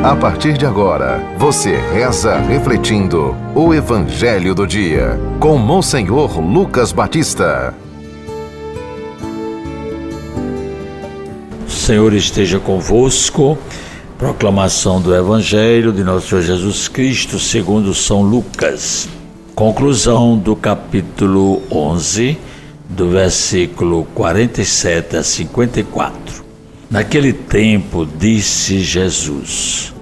A partir de agora, você reza refletindo o Evangelho do Dia, com Monsenhor Lucas Batista. O Senhor esteja convosco. Proclamação do Evangelho de nosso Senhor Jesus Cristo segundo São Lucas. Conclusão do capítulo 11, do versículo 47 a 54. Naquele tempo disse Jesus: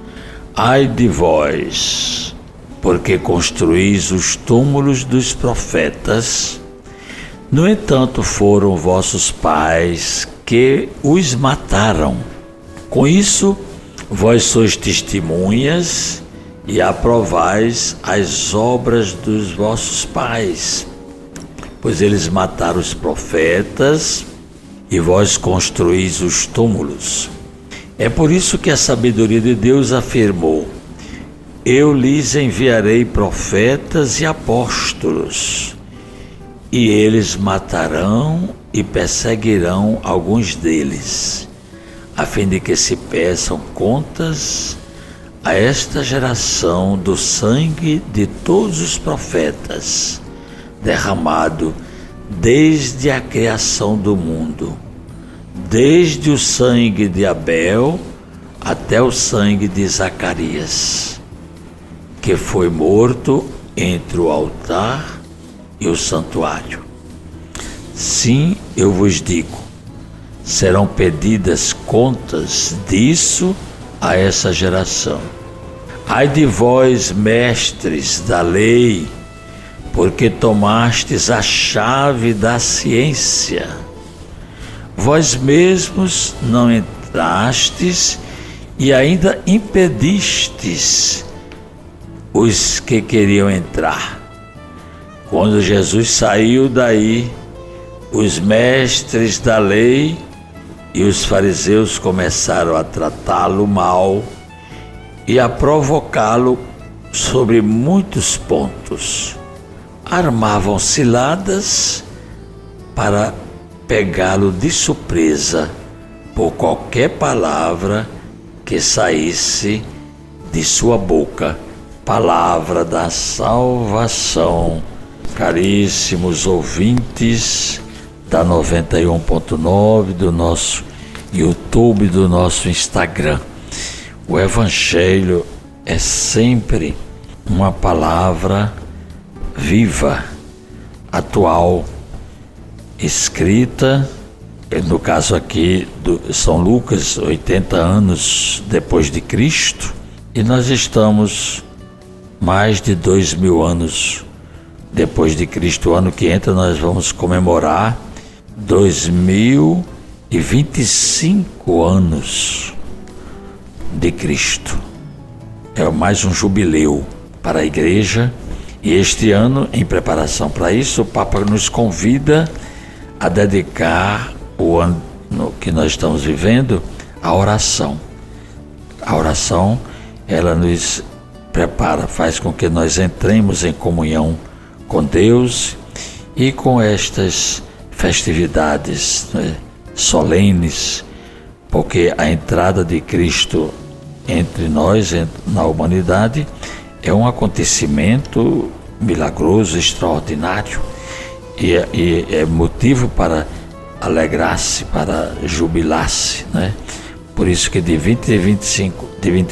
Ai de vós, porque construís os túmulos dos profetas. No entanto, foram vossos pais que os mataram. Com isso, vós sois testemunhas e aprovais as obras dos vossos pais, pois eles mataram os profetas e vós construís os túmulos. É por isso que a sabedoria de Deus afirmou: Eu lhes enviarei profetas e apóstolos, e eles matarão e perseguirão alguns deles, a fim de que se peçam contas a esta geração do sangue de todos os profetas, derramado desde a criação do mundo, desde o sangue de Abel até o sangue de Zacarias, que foi morto entre o altar e o santuário. Sim, eu vos digo, serão pedidas contas disso a essa geração. Ai de vós, mestres da lei, porque tomastes a chave da ciência. Vós mesmos não entrastes e ainda impedistes os que queriam entrar. Quando Jesus saiu daí, os mestres da lei e os fariseus começaram a tratá-lo mal e a provocá-lo sobre muitos pontos. Armavam ciladas para pegá-lo de surpresa por qualquer palavra que saísse de sua boca. Palavra da salvação. Caríssimos ouvintes da 91.9, do nosso YouTube, do nosso Instagram. O Evangelho é sempre uma palavra viva, atual, escrita, no caso aqui do São Lucas, 80 anos depois de Cristo, e nós estamos mais de 2000 anos depois de Cristo. O ano que entra nós vamos comemorar 2025 anos de Cristo. É mais um jubileu para a Igreja, e este ano, em preparação para isso, o Papa nos convida a dedicar o ano que nós estamos vivendo à oração. A oração, ela nos prepara, faz com que nós entremos em comunhão com Deus e com estas festividades, né, solenes, porque a entrada de Cristo entre nós, na humanidade, é um acontecimento milagroso, extraordinário, e é motivo para alegrar-se, para jubilar-se, né? Por isso que de 25 em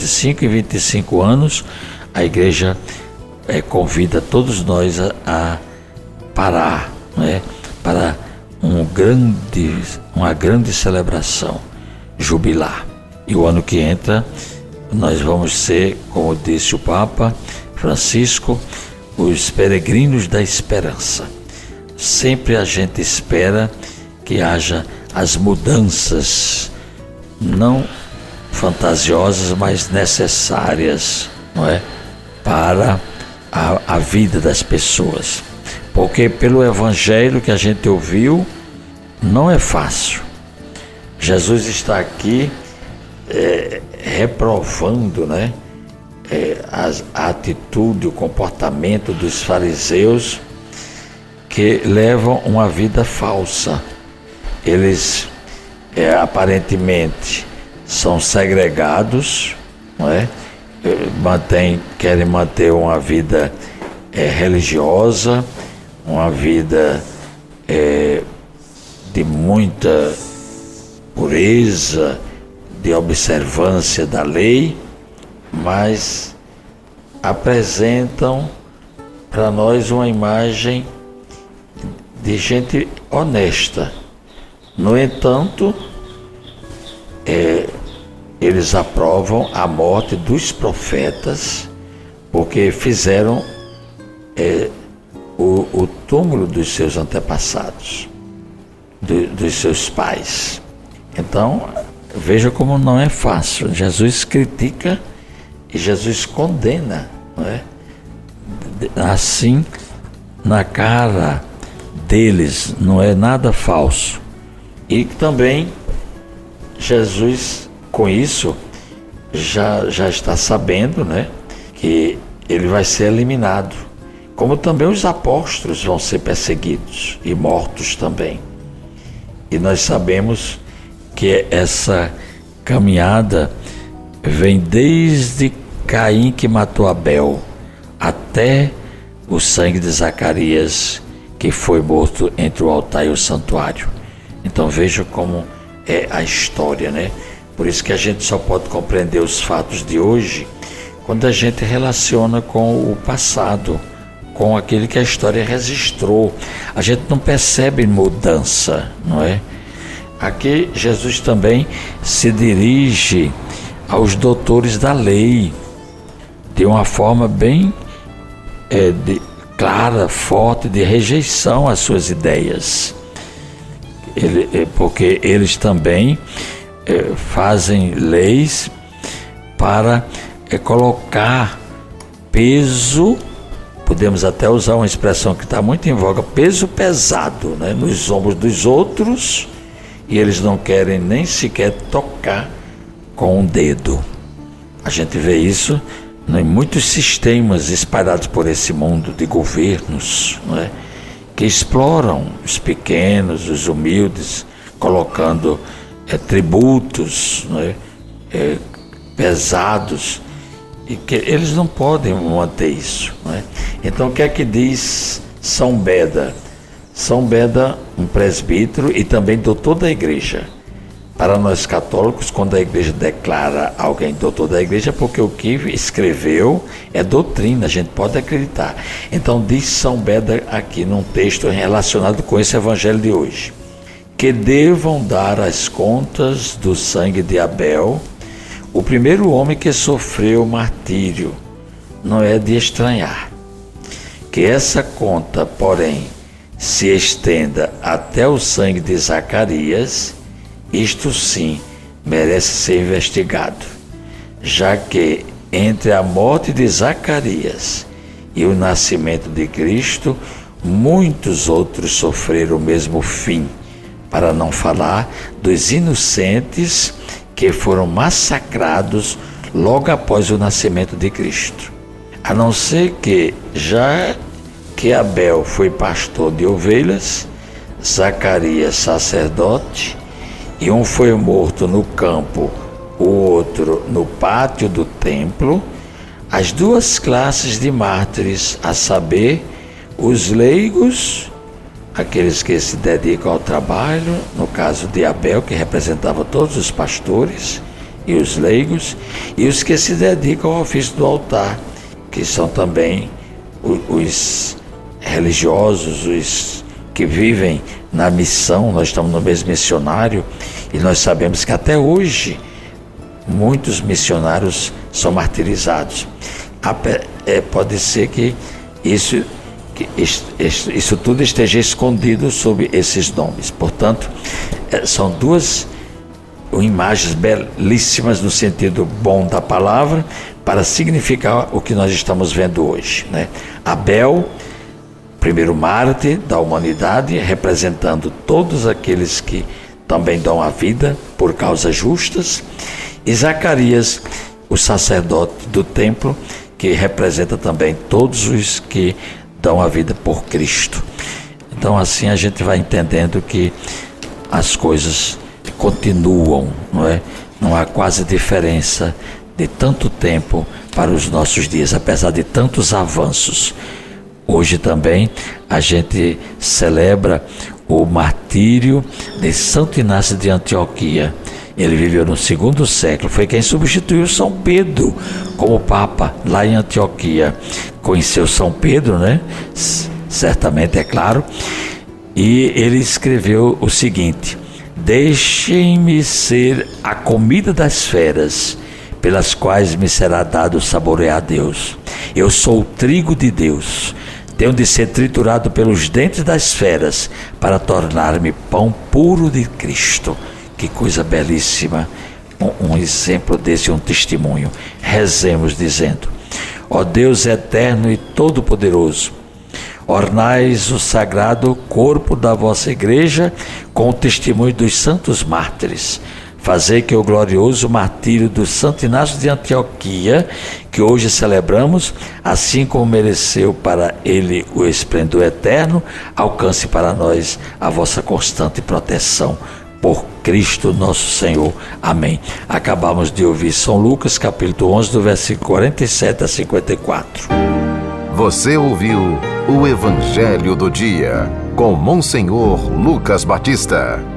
25 anos, a Igreja convida todos nós a parar, né, para uma grande celebração, jubilar. E o ano que entra, nós vamos ser, como disse o Papa Francisco, os peregrinos da esperança. Sempre a gente espera que haja as mudanças, não fantasiosas, mas necessárias, não é? Para a vida das pessoas. Porque pelo Evangelho que a gente ouviu, não é fácil. Jesus está aqui reprovando, né, a atitude, o comportamento dos fariseus que levam uma vida falsa. Eles aparentemente são segregados, não é? Querem manter uma vida religiosa, uma vida de muita pureza, de observância da lei, mas apresentam para nós uma imagem de gente honesta. No entanto, eles aprovam a morte dos profetas, porque fizeram o túmulo dos seus antepassados, dos seus pais. Então, veja como não é fácil. Jesus critica e Jesus condena, não é? Assim, na cara deles, não é nada falso. E também Jesus, com isso, já está sabendo, né, que ele vai ser eliminado, como também os apóstolos vão ser perseguidos e mortos também. E nós sabemos que essa caminhada vem desde Caim, que matou Abel, até o sangue de Zacarias, que foi morto entre o altar e o santuário. Então veja como é a história, né? Por isso que a gente só pode compreender os fatos de hoje quando a gente relaciona com o passado, com aquele que a história registrou. A gente não percebe mudança, não é? Aqui Jesus também se dirige aos doutores da lei de uma forma bem clara, forte, de rejeição às suas ideias. Porque eles também fazem leis para colocar peso, podemos até usar uma expressão que está muito em voga, peso pesado, né, nos ombros dos outros, e eles não querem nem sequer tocar com um dedo. A gente vê isso em muitos sistemas espalhados por esse mundo de governos, não é? Que exploram os pequenos, os humildes, colocando tributos, não é? Pesados, e que eles não podem manter isso, não é? Então o que é que diz São Beda? São Beda, um presbítero e também doutor da igreja. Para nós católicos, quando a igreja declara alguém doutor da igreja, porque o que escreveu é doutrina, a gente pode acreditar. Então diz São Beda aqui num texto relacionado com esse evangelho de hoje, que devam dar as contas do sangue de Abel, o primeiro homem que sofreu martírio. Não é de estranhar que essa conta, porém, se estenda até o sangue de Zacarias. Isto sim merece ser investigado, já que entre a morte de Zacarias e o nascimento de Cristo, muitos outros sofreram o mesmo fim, para não falar dos inocentes que foram massacrados logo após o nascimento de Cristo. A não ser que, já que Abel foi pastor de ovelhas, Zacarias sacerdote, e um foi morto no campo, o outro no pátio do templo, as duas classes de mártires, a saber, os leigos, aqueles que se dedicam ao trabalho, no caso de Abel, que representava todos os pastores, e os leigos, e os que se dedicam ao ofício do altar, que são também os religiosos, os que vivem na missão. Nós estamos no mês missionário e nós sabemos que até hoje muitos missionários são martirizados. Pode ser que isso tudo esteja escondido sob esses nomes. Portanto, são duas imagens belíssimas no sentido bom da palavra para significar o que nós estamos vendo hoje, né? Abel, primeiro mártir da humanidade, representando todos aqueles que também dão a vida por causas justas, e Zacarias, o sacerdote do templo, que representa também todos os que dão a vida por Cristo. Então assim a gente vai entendendo que as coisas continuam, não é? Não há quase diferença de tanto tempo para os nossos dias, apesar de tantos avanços. Hoje também a gente celebra o martírio de Santo Inácio de Antioquia. Ele viveu no 2º século, foi quem substituiu São Pedro como Papa lá em Antioquia. Conheceu São Pedro, né? Certamente, é claro. E ele escreveu o seguinte: deixem-me ser a comida das feras, pelas quais me será dado saborear a Deus. Eu sou o trigo de Deus, tenho de ser triturado pelos dentes das feras para tornar-me pão puro de Cristo. Que coisa belíssima, um exemplo desse, um testemunho. Rezemos dizendo: ó Deus eterno e todo-poderoso, ornais o sagrado corpo da vossa igreja com o testemunho dos santos mártires. Fazei que o glorioso martírio do Santo Inácio de Antioquia, que hoje celebramos, assim como mereceu para ele o esplendor eterno, alcance para nós a vossa constante proteção. Por Cristo nosso Senhor. Amém. Acabamos de ouvir São Lucas, capítulo 11, do versículo 47 a 54. Você ouviu o Evangelho do Dia, com Monsenhor Lucas Batista.